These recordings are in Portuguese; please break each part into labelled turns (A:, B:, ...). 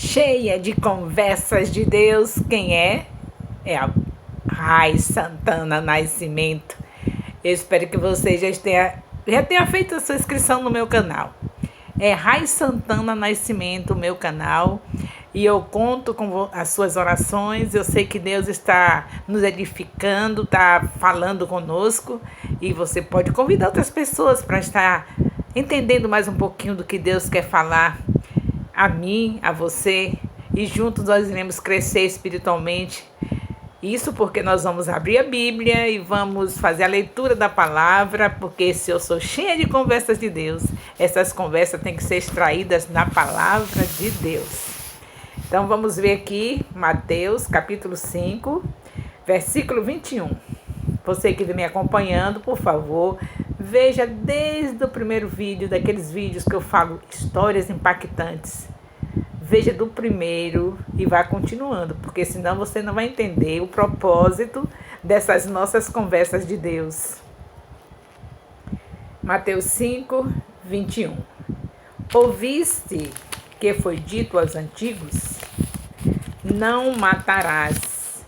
A: cheia de conversas de Deus. Quem é? É a Rai Santana Nascimento. Eu espero que você já tenha feito a sua inscrição no meu canal. É Rai Santana Nascimento, o meu canal. E eu conto com as suas orações. Eu sei que Deus está nos edificando, está falando conosco. E você pode convidar outras pessoas para estar entendendo mais um pouquinho do que Deus quer falar a mim, a você. E juntos nós iremos crescer espiritualmente. Isso porque nós vamos abrir a Bíblia e vamos fazer a leitura da palavra, porque se eu sou cheia de conversas de Deus, essas conversas têm que ser extraídas na palavra de Deus. Então vamos ver aqui Mateus capítulo 5, versículo 21. Você que vem me acompanhando, por favor, veja desde o primeiro vídeo, daqueles vídeos que eu falo histórias impactantes. Veja do primeiro e vá continuando, porque senão você não vai entender o propósito dessas nossas conversas de Deus. Mateus 5, 21. Ouviste que foi dito aos antigos: não matarás,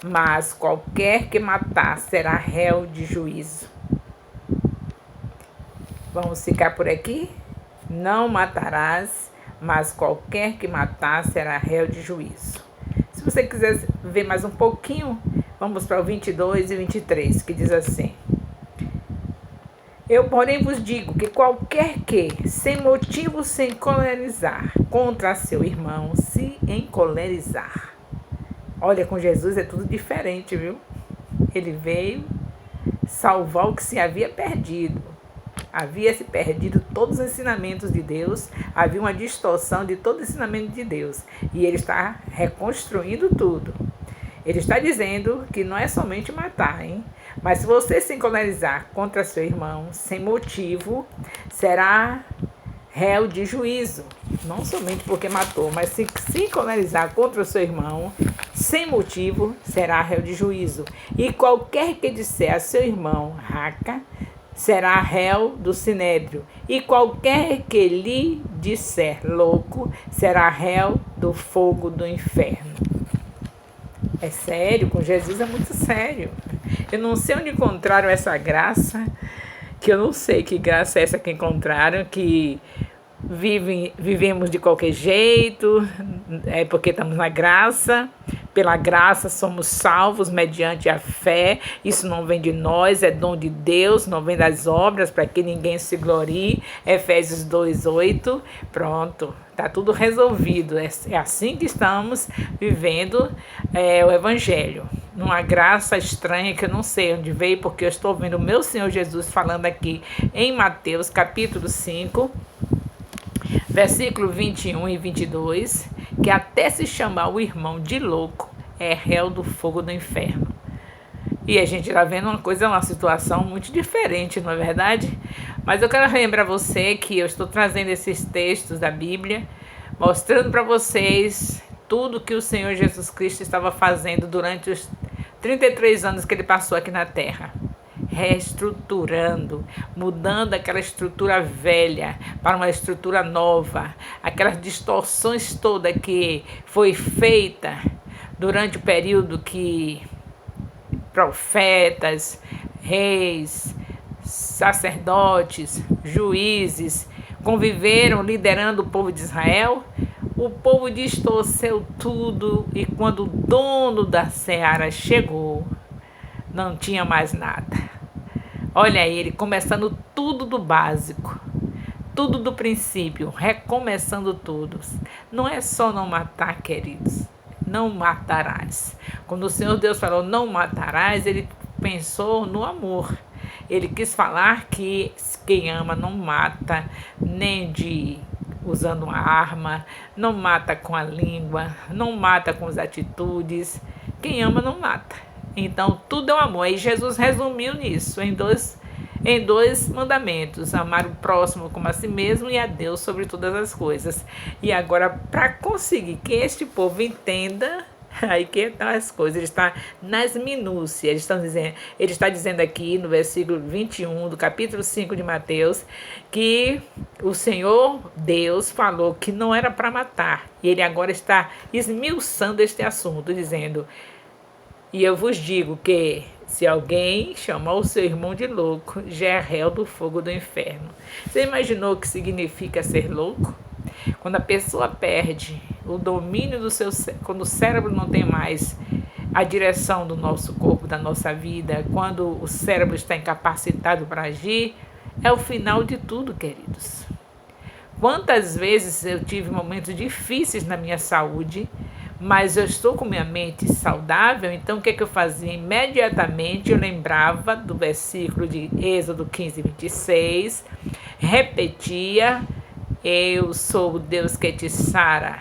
A: mas qualquer que matar será réu de juízo. Vamos ficar por aqui? Não matarás, mas qualquer que matar será réu de juízo. Se você quiser ver mais um pouquinho, vamos para o 22 e 23, que diz assim: eu, porém, vos digo que qualquer que, sem motivo se encolerizar contra seu irmão, se encolerizar. Olha, com Jesus é tudo diferente, viu? Ele veio salvar o que se havia perdido. Havia se perdido todos os ensinamentos de Deus, havia uma distorção de todo o ensinamento de Deus. E Ele está reconstruindo tudo. Ele está dizendo que não é somente matar, hein? Mas se você se encolerizar contra seu irmão, sem motivo, será réu de juízo. Não somente porque matou, mas se encolerizar contra o seu irmão, sem motivo, será réu de juízo. E qualquer que disser a seu irmão, raca, será réu do sinédrio, e qualquer que lhe disser louco, será réu do fogo do inferno. É sério, com Jesus é muito sério. Eu não sei onde encontraram essa graça, que eu não sei que graça é essa que encontraram, que vivemos de qualquer jeito, é porque estamos na graça. Pela graça somos salvos mediante a fé. Isso não vem de nós, é dom de Deus, não vem das obras, para que ninguém se glorie. Efésios 2:8. Pronto, está tudo resolvido. É assim que estamos vivendo o Evangelho. Numa graça estranha que eu não sei onde veio, porque eu estou vendo o meu Senhor Jesus falando aqui em Mateus capítulo 5, versículo 21 e 22, que até se chamar o irmão de louco é réu do fogo do inferno. E a gente está vendo uma situação muito diferente, não é verdade? Mas eu quero lembrar você que eu estou trazendo esses textos da Bíblia, mostrando para vocês tudo que o Senhor Jesus Cristo estava fazendo durante os 33 anos que ele passou aqui na Terra. Reestruturando, mudando aquela estrutura velha para uma estrutura nova, aquelas distorções todas que foi feita durante o período que profetas, reis, sacerdotes, juízes conviveram liderando o povo de Israel. O povo distorceu tudo e quando o dono da seara chegou, não tinha mais nada. Olha ele, começando tudo do básico, tudo do princípio, recomeçando tudo. Não é só não matar, queridos, não matarás. Quando o Senhor Deus falou não matarás, ele pensou no amor. Ele quis falar que quem ama não mata, nem usando uma arma, não mata com a língua, não mata com as atitudes. Quem ama não mata. Então, tudo é o amor. E Jesus resumiu nisso, em dois mandamentos: amar o próximo como a si mesmo e a Deus sobre todas as coisas. E agora, para conseguir que este povo entenda, Aí que estão as coisas, ele está nas minúcias. Ele está dizendo aqui no versículo 21 do capítulo 5 de Mateus, que o Senhor Deus falou que não era para matar. E ele agora está esmiuçando este assunto, dizendo: e eu vos digo que se alguém chamar o seu irmão de louco, já é réu do fogo do inferno. Você imaginou o que significa ser louco? Quando a pessoa perde o domínio do seu cérebro, quando o cérebro não tem mais a direção do nosso corpo, da nossa vida, quando o cérebro está incapacitado para agir, é o final de tudo, queridos. Quantas vezes eu tive momentos difíceis na minha saúde, mas eu estou com minha mente saudável, então o que eu fazia? Imediatamente eu lembrava do versículo de Êxodo 15, 26, repetia: eu sou o Deus que te sara.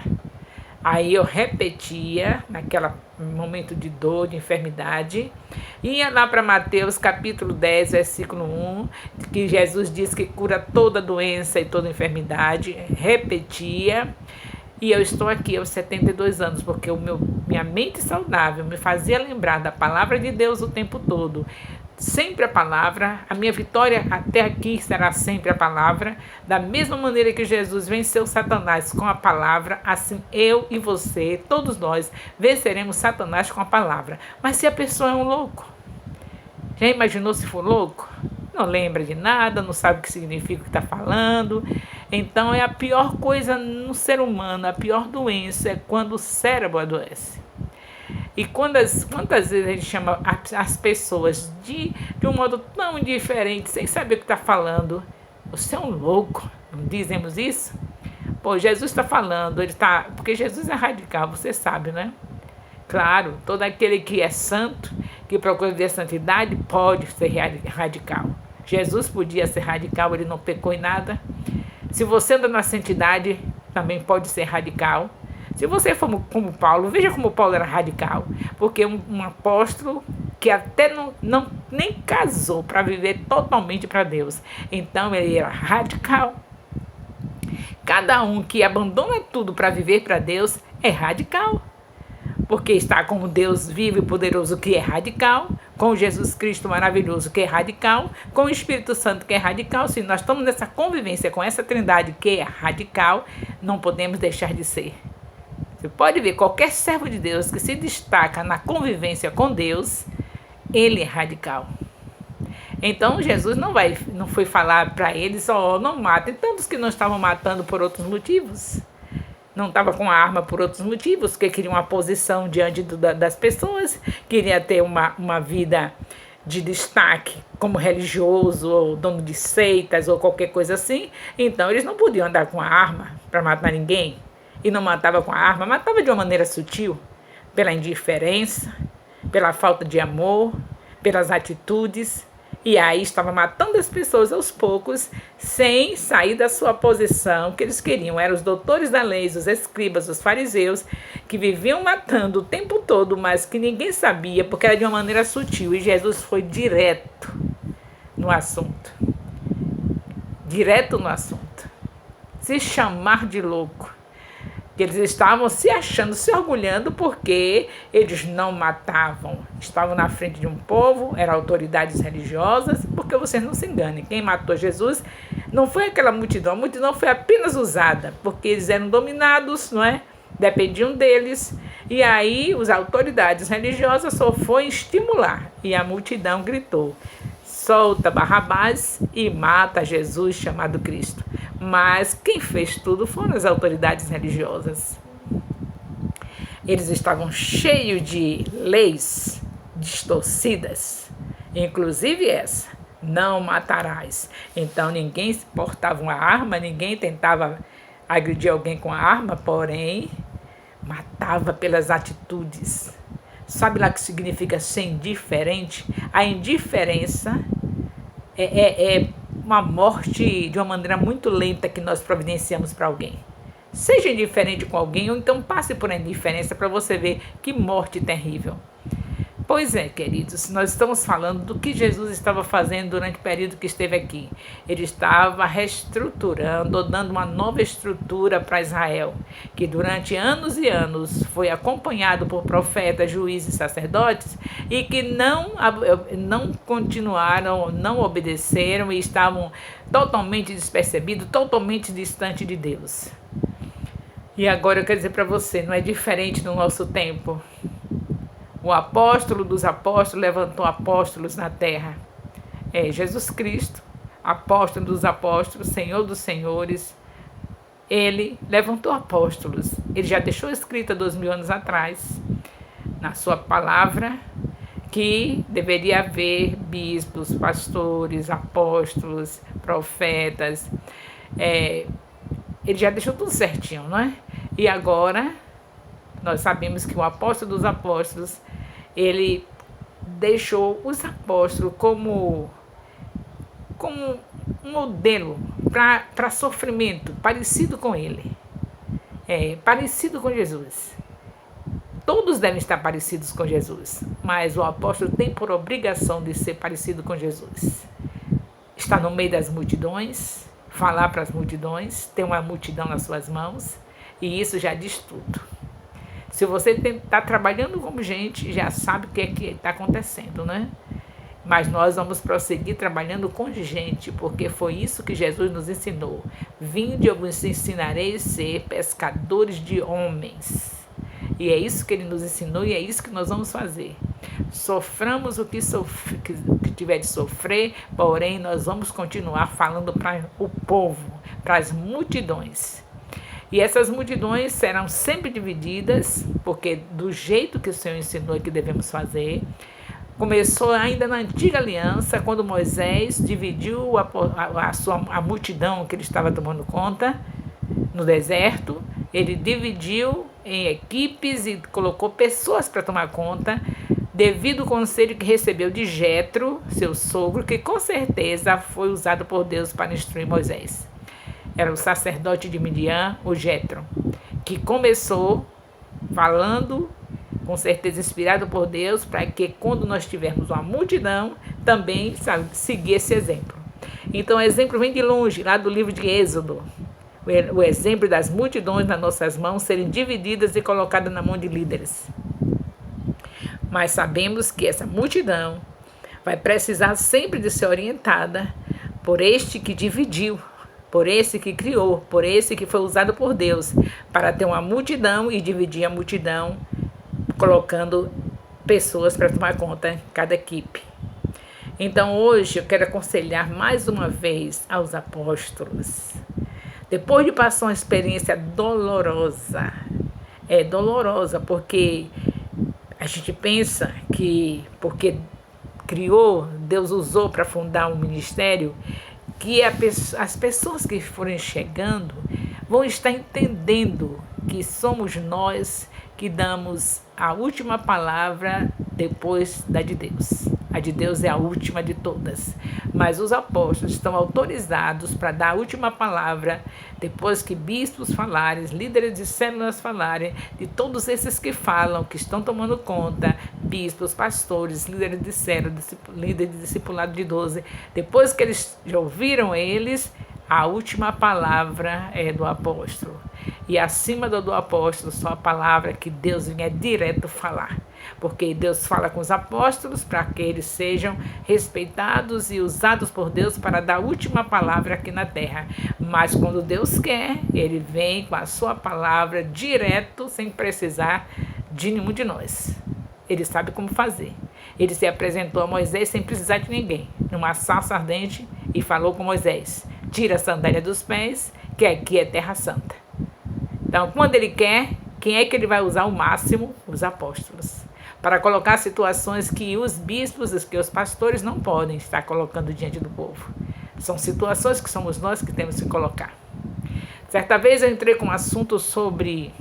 A: Aí eu repetia, naquele momento de dor, de enfermidade, ia lá para Mateus capítulo 10, versículo 1, que Jesus diz que cura toda doença e toda enfermidade, repetia. E eu estou aqui aos 72 anos, porque minha mente saudável me fazia lembrar da palavra de Deus o tempo todo. Sempre a palavra, a minha vitória até aqui será sempre a palavra. Da mesma maneira que Jesus venceu Satanás com a palavra, assim eu e você, todos nós, venceremos Satanás com a palavra. Mas se a pessoa é um louco, já imaginou se for louco? Não lembra de nada, não sabe o que significa o que está falando. Então é a pior coisa no ser humano, a pior doença é quando o cérebro adoece. E quantas vezes a gente chama as pessoas de um modo tão diferente, sem saber o que está falando? Você é um louco, não dizemos isso? Pô, Jesus está falando, porque Jesus é radical, você sabe, né? Claro, todo aquele que é santo, que procura ver santidade, pode ser radical. Jesus podia ser radical, ele não pecou em nada. Se você anda na santidade, também pode ser radical. Se você for como Paulo, veja como Paulo era radical, porque um apóstolo que até nem casou para viver totalmente para Deus. Então ele era radical. Cada um que abandona tudo para viver para Deus é radical. Porque está com o Deus vivo e poderoso que é radical, com Jesus Cristo maravilhoso que é radical, com o Espírito Santo que é radical. Se nós estamos nessa convivência com essa trindade que é radical, não podemos deixar de ser. Você pode ver qualquer servo de Deus que se destaca na convivência com Deus, ele é radical. Então Jesus não foi falar para eles: não matem, tantos que não estavam matando por outros motivos. Não estava com a arma por outros motivos, porque queria uma posição diante das pessoas, queria ter uma vida de destaque como religioso, ou dono de seitas, ou qualquer coisa assim. Então eles não podiam andar com a arma para matar ninguém. E não matava com a arma, matava de uma maneira sutil, pela indiferença, pela falta de amor, pelas atitudes. E aí estava matando as pessoas aos poucos, sem sair da sua posição que eles queriam. Eram os doutores da lei, os escribas, os fariseus, que viviam matando o tempo todo, mas que ninguém sabia, porque era de uma maneira sutil. E Jesus foi direto no assunto. Direto no assunto. Se chamar de louco. Eles estavam se achando, se orgulhando, porque eles não matavam. Estavam na frente de um povo, eram autoridades religiosas, porque vocês não se enganem. Quem matou Jesus não foi aquela multidão. A multidão foi apenas usada, porque eles eram dominados, não é? Dependiam deles. E aí as autoridades religiosas só foi estimular. E a multidão gritou: solta Barrabás e mata Jesus chamado Cristo. Mas quem fez tudo foram as autoridades religiosas. Eles estavam cheios de leis distorcidas, inclusive essa: não matarás. Então ninguém portava uma arma, ninguém tentava agredir alguém com a arma, porém matava pelas atitudes. Sabe lá o que significa ser indiferente? A indiferença é uma morte de uma maneira muito lenta que nós providenciamos para alguém. Seja indiferente com alguém, ou então passe por indiferença para você ver que morte terrível. Pois é, queridos, nós estamos falando do que Jesus estava fazendo durante o período que esteve aqui. Ele estava reestruturando, dando uma nova estrutura para Israel, que durante anos e anos foi acompanhado por profetas, juízes e sacerdotes, e que não continuaram, não obedeceram e estavam totalmente despercebidos, totalmente distantes de Deus. E agora eu quero dizer para você, não é diferente no nosso tempo. O apóstolo dos apóstolos levantou apóstolos na terra. É Jesus Cristo, apóstolo dos apóstolos, Senhor dos senhores. Ele levantou apóstolos. Ele já deixou escrito há 2000 anos atrás, na sua palavra, que deveria haver bispos, pastores, apóstolos, profetas. Ele já deixou tudo certinho, não é? E agora, nós sabemos que o apóstolo dos apóstolos, ele deixou os apóstolos como um modelo para sofrimento, parecido com ele, parecido com Jesus. Todos devem estar parecidos com Jesus, mas o apóstolo tem por obrigação de ser parecido com Jesus. Estar no meio das multidões, falar para as multidões, ter uma multidão nas suas mãos, e isso já diz tudo. Se você está trabalhando como gente, já sabe o que é que está acontecendo, né? Mas nós vamos prosseguir trabalhando com gente, porque foi isso que Jesus nos ensinou. Vinde, eu vos ensinarei a ser pescadores de homens. E é isso que ele nos ensinou e é isso que nós vamos fazer. Soframos o que tiver de sofrer, porém nós vamos continuar falando para o povo, para as multidões. E essas multidões serão sempre divididas, porque do jeito que o Senhor ensinou que devemos fazer, começou ainda na antiga aliança, quando Moisés dividiu a multidão que ele estava tomando conta no deserto. Ele dividiu em equipes e colocou pessoas para tomar conta, devido ao conselho que recebeu de Jetro, seu sogro, que com certeza foi usado por Deus para instruir Moisés. Era o sacerdote de Midian, o Jetro, que começou falando, com certeza inspirado por Deus, para que quando nós tivermos uma multidão, também seguir esse exemplo. Então o exemplo vem de longe, lá do livro de Êxodo. O exemplo das multidões nas nossas mãos serem divididas e colocadas na mão de líderes. Mas sabemos que essa multidão vai precisar sempre de ser orientada por este que dividiu, por esse que criou, por esse que foi usado por Deus, para ter uma multidão e dividir a multidão, colocando pessoas para tomar conta de cada equipe. Então hoje eu quero aconselhar mais uma vez aos apóstolos. Depois de passar uma experiência dolorosa, dolorosa porque a gente pensa que porque criou, Deus usou para fundar um ministério, que as pessoas que forem chegando vão estar entendendo que somos nós que damos a última palavra depois da de Deus. A de Deus é a última de todas. Mas os apóstolos estão autorizados para dar a última palavra depois que bispos falarem, líderes de células falarem, de todos esses que falam, que estão tomando conta, bispos, pastores, líderes de células, líderes de discipulado de 12. Depois que eles já ouviram eles, a última palavra é do apóstolo. E acima do apóstolo, só a palavra que Deus vinha direto falar. Porque Deus fala com os apóstolos para que eles sejam respeitados e usados por Deus para dar a última palavra aqui na terra. Mas quando Deus quer, ele vem com a sua palavra direto, sem precisar de nenhum de nós. Ele sabe como fazer. Ele se apresentou a Moisés sem precisar de ninguém, numa sarça ardente, e falou com Moisés: tira a sandália dos pés, que aqui é terra santa. Então, quando ele quer, quem é que ele vai usar ao máximo? Os apóstolos. Para colocar situações que os bispos, que os pastores não podem estar colocando diante do povo. São situações que somos nós que temos que colocar. Certa vez eu entrei com um assunto sobre,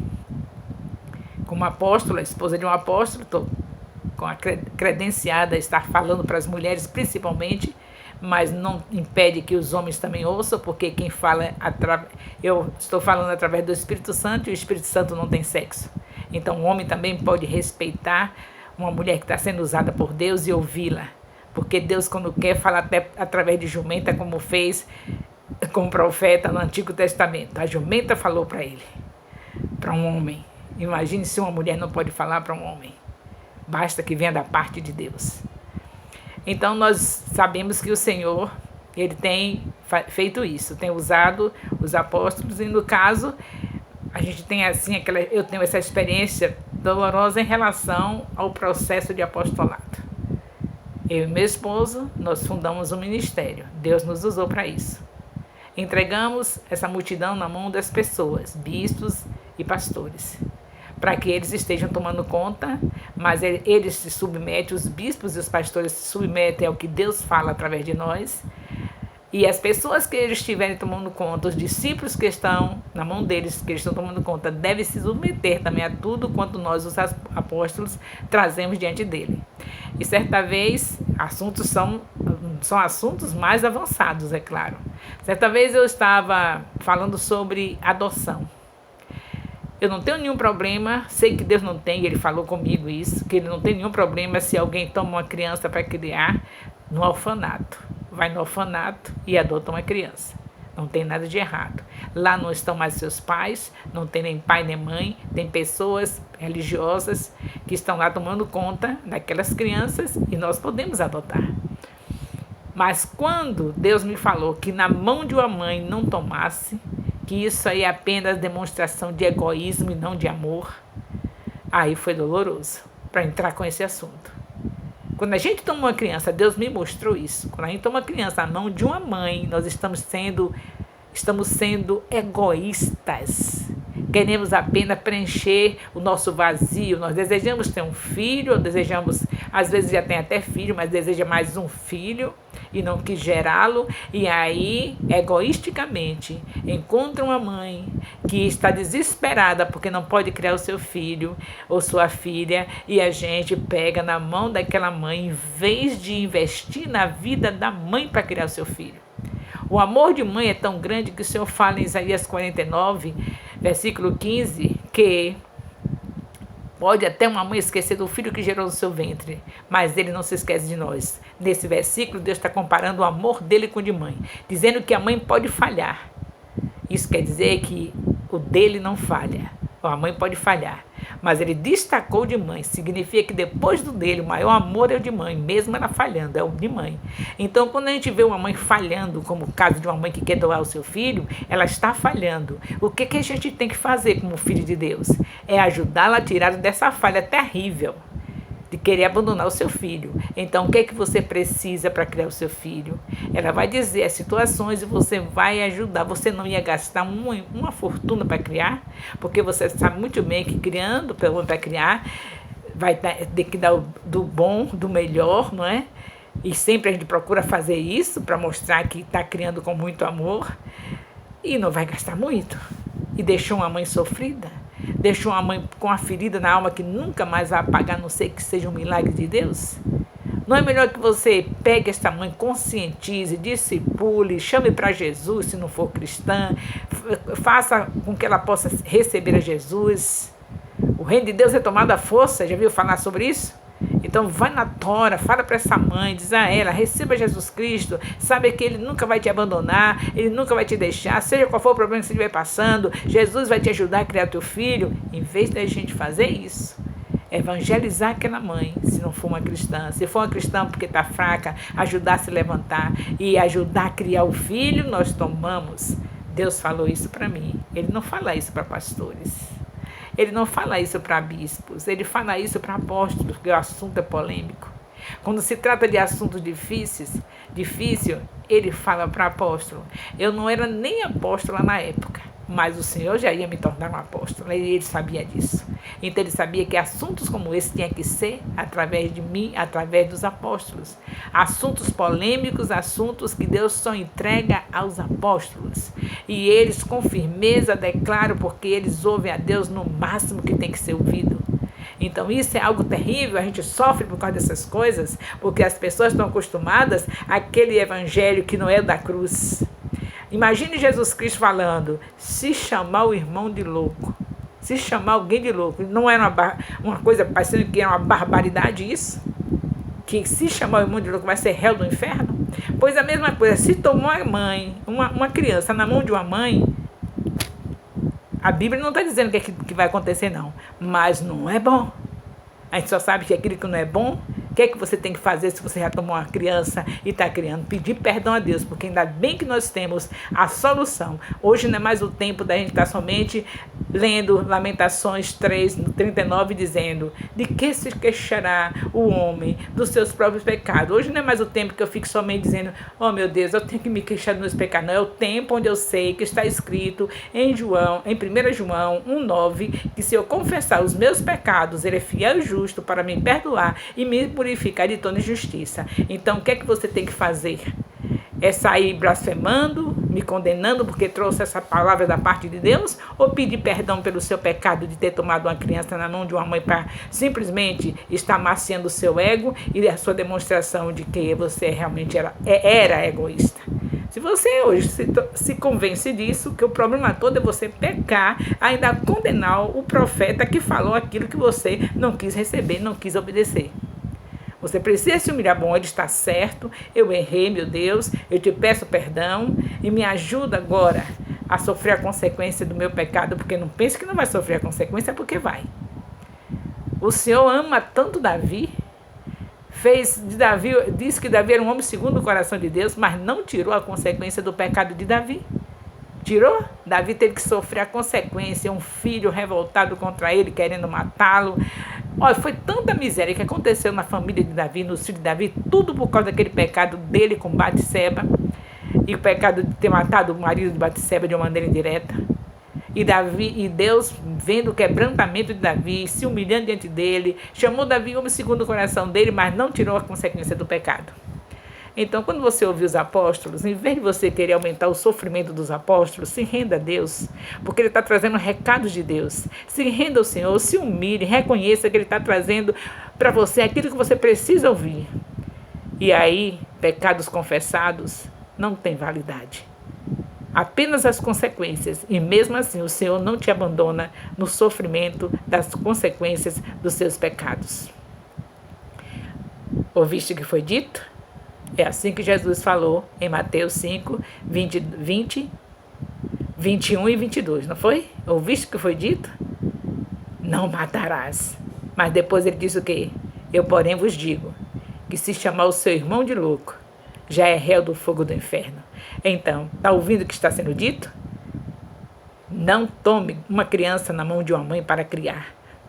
A: como apóstola, esposa de um apóstolo, estou com a credenciada a estar falando para as mulheres principalmente, mas não impede que os homens também ouçam, porque quem fala, eu estou falando através do Espírito Santo, e o Espírito Santo não tem sexo. Então o homem também pode respeitar uma mulher que está sendo usada por Deus e ouvi-la. Porque Deus, quando quer, fala até através de jumenta, como fez com o profeta no Antigo Testamento. A jumenta falou para ele, para um homem. Imagine se uma mulher não pode falar para um homem. Basta que venha da parte de Deus. Então nós sabemos que o Senhor, Ele tem feito isso, tem usado os apóstolos, e no caso, a gente tem assim, eu tenho essa experiência dolorosa em relação ao processo de apostolado. Eu e meu esposo, nós fundamos um ministério. Deus nos usou para isso. Entregamos essa multidão na mão das pessoas, bispos e pastores, para que eles estejam tomando conta, mas eles se submetem, os bispos e os pastores se submetem ao que Deus fala através de nós. E as pessoas que eles estiverem tomando conta, os discípulos que estão na mão deles, que eles estão tomando conta, devem se submeter também a tudo quanto nós, os apóstolos, trazemos diante dele. E certa vez, assuntos são assuntos mais avançados, é claro. Certa vez eu estava falando sobre adoção. Eu não tenho nenhum problema, sei que Deus não tem, Ele falou comigo isso, que Ele não tem nenhum problema se alguém toma uma criança para criar no orfanato. Vai no orfanato e adota uma criança. Não tem nada de errado. Lá não estão mais seus pais, não tem nem pai nem mãe, tem pessoas religiosas que estão lá tomando conta daquelas crianças e nós podemos adotar. Mas quando Deus me falou que na mão de uma mãe não tomasse, que isso aí é apenas demonstração de egoísmo e não de amor, aí foi doloroso para entrar com esse assunto. Quando a gente toma uma criança, Deus me mostrou isso. Quando a gente toma uma criança na mão de uma mãe, nós estamos sendo egoístas. Queremos apenas preencher o nosso vazio. Nós desejamos ter um filho, desejamos, às vezes já tem até filho, mas deseja mais um filho e não quis gerá-lo. E aí, egoisticamente, encontra uma mãe que está desesperada porque não pode criar o seu filho ou sua filha, e a gente pega na mão daquela mãe em vez de investir na vida da mãe para criar o seu filho. O amor de mãe é tão grande que o Senhor fala em Isaías 49, versículo 15, que pode até uma mãe esquecer do filho que gerou no seu ventre, mas ele não se esquece de nós. Nesse versículo, Deus está comparando o amor dele com o de mãe, dizendo que a mãe pode falhar. Isso quer dizer que o dele não falha. A mãe pode falhar, mas ele destacou de mãe. Significa que depois do dele, o maior amor é o de mãe, mesmo ela falhando, é o de mãe. Então, quando a gente vê uma mãe falhando, como o caso de uma mãe que quer doar o seu filho, ela está falhando. O que a gente tem que fazer como filho de Deus? É ajudá-la a tirar dessa falha terrível de querer abandonar o seu filho. Então, o que é que você precisa para criar o seu filho? Ela vai dizer as situações e você vai ajudar. Você não ia gastar uma fortuna para criar, porque você sabe muito bem que criando, para criar, vai ter que dar do bom, do melhor, não é? E sempre a gente procura fazer isso para mostrar que está criando com muito amor e não vai gastar muito. E deixou uma mãe sofrida. Deixou uma mãe com a ferida na alma que nunca mais vai apagar, a não ser que seja um milagre de Deus? Não é melhor que você pegue esta mãe, conscientize, discipule, chame para Jesus se não for cristã, faça com que ela possa receber a Jesus. O reino de Deus é tomado à força, já viu falar sobre isso? Então vai na tora, fala para essa mãe, diz a ela, receba Jesus Cristo, sabe que Ele nunca vai te abandonar, Ele nunca vai te deixar, seja qual for o problema que você estiver passando, Jesus vai te ajudar a criar teu filho. Em vez da gente fazer isso, evangelizar aquela mãe, se não for uma cristã. Se for uma cristã porque está fraca, ajudar a se levantar e ajudar a criar o filho, nós tomamos. Deus falou isso para mim, Ele não fala isso para pastores. Ele não fala isso para bispos, ele fala isso para apóstolos, porque o assunto é polêmico. Quando se trata de assuntos difícil, ele fala para apóstolo. Eu não era nem apóstola na época, mas o Senhor já ia me tornar um apóstolo, e ele sabia disso. Então ele sabia que assuntos como esse tinham que ser através de mim, através dos apóstolos. Assuntos polêmicos, assuntos que Deus só entrega aos apóstolos. E eles com firmeza declaram, porque eles ouvem a Deus no máximo que tem que ser ouvido. Então isso é algo terrível, a gente sofre por causa dessas coisas, porque as pessoas estão acostumadas àquele evangelho que não é da cruz. Imagine Jesus Cristo falando, se chamar o irmão de louco, Se chamar alguém de louco, não era uma coisa parecendo que era uma barbaridade isso? Que se chamar o irmão de louco vai ser réu do inferno? Pois a mesma coisa, se tomou a mãe, uma criança na mão de uma mãe, a Bíblia não está dizendo que vai acontecer não, mas não é bom. A gente só sabe que aquilo que não é bom, o que é que você tem que fazer se você já tomou uma criança e está criando? Pedir perdão a Deus, porque ainda bem que nós temos a solução. Hoje não é mais o tempo da gente estar somente lendo Lamentações 3:39, dizendo: de que se queixará o homem dos seus próprios pecados? Hoje não é mais o tempo que eu fico somente dizendo: oh meu Deus, eu tenho que me queixar dos meus pecados. Não, é o tempo onde eu sei que está escrito em 1 João 1:9, que se eu confessar os meus pecados, Ele é fiel e justo para me perdoar e me purificar de toda injustiça. Então, o que é que você tem que fazer? É sair blasfemando, me condenando porque trouxe essa palavra da parte de Deus? Ou pedir perdão pelo seu pecado de ter tomado uma criança na mão de uma mãe para simplesmente estar maciando o seu ego e a sua demonstração de que você realmente era egoísta? Se você hoje se convence disso, que o problema todo é você pecar, ainda condenar o profeta que falou aquilo que você não quis receber, não quis obedecer. Você precisa se humilhar. Bom, ele está certo, eu errei, meu Deus, eu te peço perdão e me ajuda agora a sofrer a consequência do meu pecado, porque não pense que não vai sofrer a consequência, porque vai. O Senhor ama tanto Davi, disse que Davi era um homem segundo o coração de Deus, mas não tirou a consequência do pecado de Davi. Tirou? Davi teve que sofrer a consequência, um filho revoltado contra ele, querendo matá-lo. Olha, foi tanta miséria que aconteceu na família de Davi, nos filhos de Davi, tudo por causa daquele pecado dele com Batseba, e o pecado de ter matado o marido de Batseba de uma maneira indireta. E Deus, vendo o quebrantamento de Davi, se humilhando diante dele, chamou Davi homem segundo o coração dele, mas não tirou a consequência do pecado. Então, quando você ouvir os apóstolos, em vez de você querer aumentar o sofrimento dos apóstolos, se renda a Deus, porque Ele está trazendo recados de Deus. Se renda ao Senhor, se humilhe, reconheça que Ele está trazendo para você aquilo que você precisa ouvir. E aí, pecados confessados não têm validade. Apenas as consequências, e mesmo assim o Senhor não te abandona no sofrimento das consequências dos seus pecados. Ouviste o que foi dito? É assim que Jesus falou em Mateus 5, 20, 21 e 22, não foi? Ouviste o que foi dito? Não matarás. Mas depois ele disse o quê? Eu, porém, vos digo que se chamar o seu irmão de louco, já é réu do fogo do inferno. Então, está ouvindo o que está sendo dito? Não tome uma criança na mão de uma mãe para criar.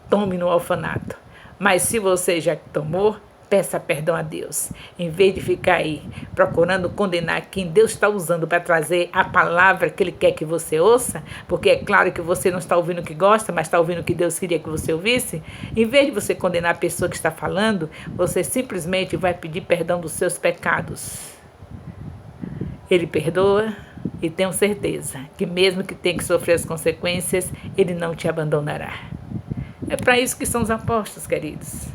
A: Tome no orfanato. Mas se você já tomou, peça perdão a Deus, em vez de ficar aí procurando condenar quem Deus está usando para trazer a palavra que Ele quer que você ouça, porque é claro que você não está ouvindo o que gosta, mas está ouvindo o que Deus queria que você ouvisse. Em vez de você condenar a pessoa que está falando, você simplesmente vai pedir perdão dos seus pecados. Ele perdoa e tenho certeza que mesmo que tenha que sofrer as consequências, Ele não te abandonará. É para isso que são os apóstolos, queridos.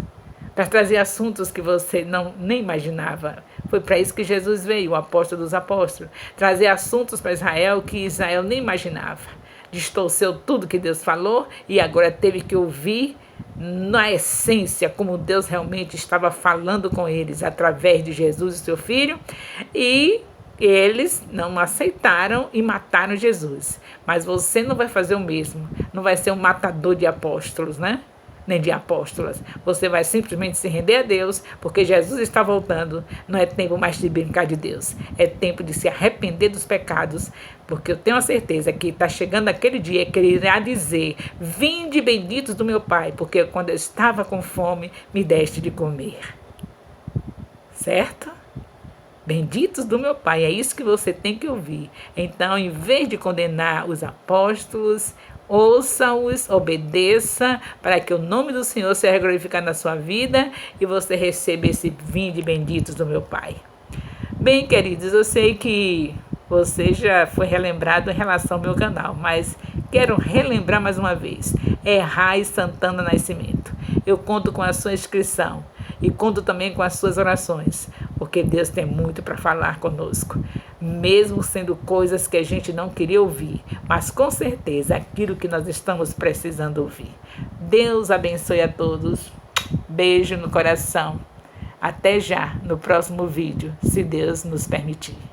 A: Para trazer assuntos que você nem imaginava. Foi para isso que Jesus veio, o apóstolo dos apóstolos. Trazer assuntos para Israel que Israel nem imaginava. Distorceu tudo que Deus falou e agora teve que ouvir na essência como Deus realmente estava falando com eles através de Jesus e seu Filho. E eles não aceitaram e mataram Jesus. Mas você não vai fazer o mesmo. Não vai ser um matador de apóstolos, né? Nem de apóstolas. Você vai simplesmente se render a Deus, porque Jesus está voltando. Não é tempo mais de brincar de Deus. É tempo de se arrepender dos pecados, porque eu tenho a certeza que está chegando aquele dia que Ele irá dizer: vinde benditos do meu Pai, porque quando eu estava com fome, me deste de comer. Certo? Benditos do meu Pai, é isso que você tem que ouvir. Então, em vez de condenar os apóstolos, ouça-os, obedeça, para que o nome do Senhor seja glorificado na sua vida e você receba esse vinde benditos do meu Pai. Bem, queridos, eu sei que você já foi relembrado em relação ao meu canal, mas quero relembrar mais uma vez. É Rai Santana Nascimento. Eu conto com a sua inscrição e conto também com as suas orações, porque Deus tem muito para falar conosco. mesmo sendo coisas que a gente não queria ouvir, mas com certeza aquilo que nós estamos precisando ouvir. Deus abençoe a todos. Beijo no coração. Até já no próximo vídeo, se Deus nos permitir.